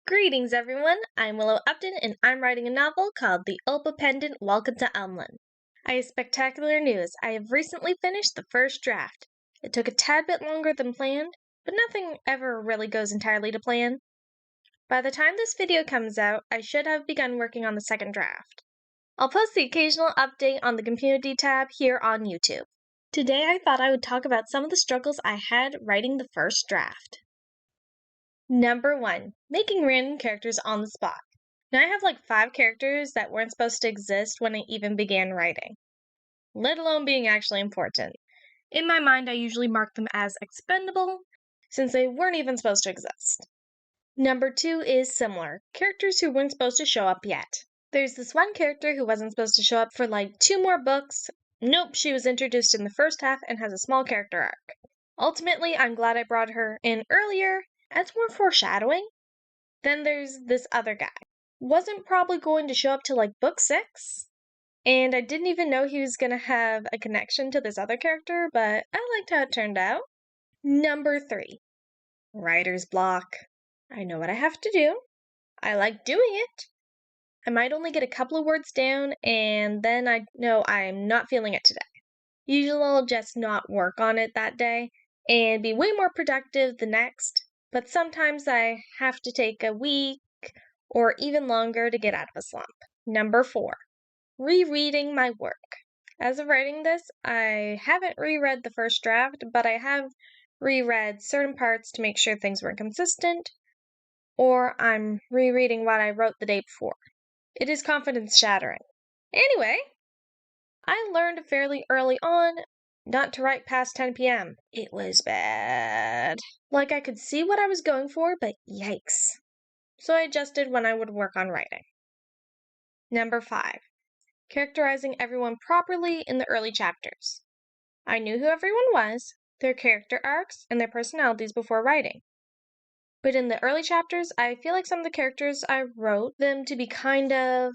Greetings everyone, I'm Willow Upton and I'm writing a novel called The Opal Pendant, Welcome to Umlin. I have spectacular news. I have recently finished the first draft. It took a tad bit longer than planned, but nothing ever really goes entirely to plan. By the time this video comes out, I should have begun working on the second draft. I'll post the occasional update on the community tab here on YouTube. Today I thought I would talk about some of the struggles I had writing the first draft. Number 1. Making random characters on the spot. Now I have like 5 characters that weren't supposed to exist when I even began writing, let alone being actually important. In my mind, I usually mark them as expendable, since they weren't even supposed to exist. Number 2 is similar, characters who weren't supposed to show up yet. There's this one character who wasn't supposed to show up for like 2 more books. Nope, she was introduced in the first half and has a small character arc. Ultimately, I'm glad I brought her in earlier, as more foreshadowing. Then there's this other guy. Wasn't probably going to show up till like book 6, and I didn't even know he was going to have a connection to this other character, but I liked how it turned out. Number 3. Writer's block. I know what I have to do. I like doing it. I might only get a couple of words down, and then I know I'm not feeling it today. Usually I'll just not work on it that day, and be way more productive the next. But sometimes I have to take a week or even longer to get out of a slump. Number 4. Rereading my work. As of writing this, I haven't reread the first draft, but I have reread certain parts to make sure things were consistent, or I'm rereading what I wrote the day before. It is confidence shattering. Anyway, I learned fairly early on not to write past 10 p.m. It was bad. Like I could see what I was going for, but yikes. So I adjusted when I would work on writing. Number 5. Characterizing everyone properly in the early chapters. I knew who everyone was, their character arcs, and their personalities before writing. But in the early chapters, I feel like some of the characters I wrote them to be kind of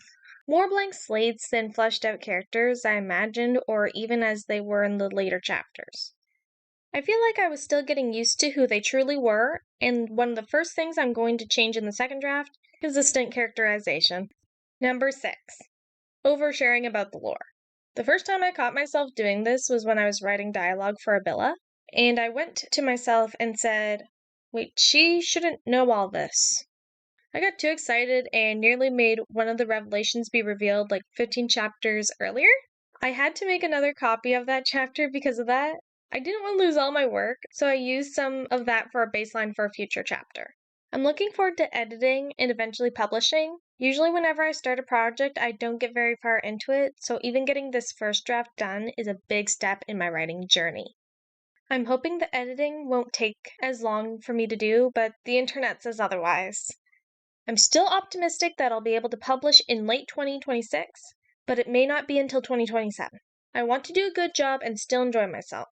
more blank slates than fleshed out characters I imagined or even as they were in the later chapters. I feel like I was still getting used to who they truly were, and one of the first things I'm going to change in the second draft is consistent characterization. Number 6. Oversharing about the lore. The first time I caught myself doing this was when I was writing dialogue for Abilla, and I went to myself and said, wait, she shouldn't know all this. I got too excited and nearly made one of the revelations be revealed like 15 chapters earlier. I had to make another copy of that chapter because of that. I didn't want to lose all my work, so I used some of that for a baseline for a future chapter. I'm looking forward to editing and eventually publishing. Usually whenever I start a project, I don't get very far into it, so even getting this first draft done is a big step in my writing journey. I'm hoping the editing won't take as long for me to do, but the internet says otherwise. I'm still optimistic that I'll be able to publish in late 2026, but it may not be until 2027. I want to do a good job and still enjoy myself,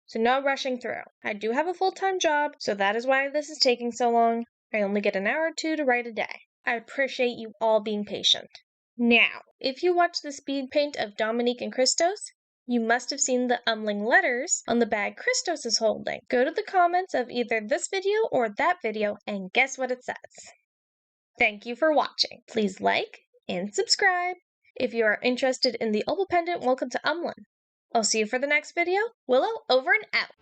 so no rushing through. I do have a full-time job, so that is why this is taking so long. I only get an hour or 2 to write a day. I appreciate you all being patient. Now, if you watch the speed paint of Dominique and Christos, you must have seen the Umling letters on the bag Christos is holding. Go to the comments of either this video or that video and guess what it says. Thank you for watching. Please like and subscribe. If you are interested in the Opal Pendant, welcome to Umlin. I'll see you for the next video. Willow, over and out.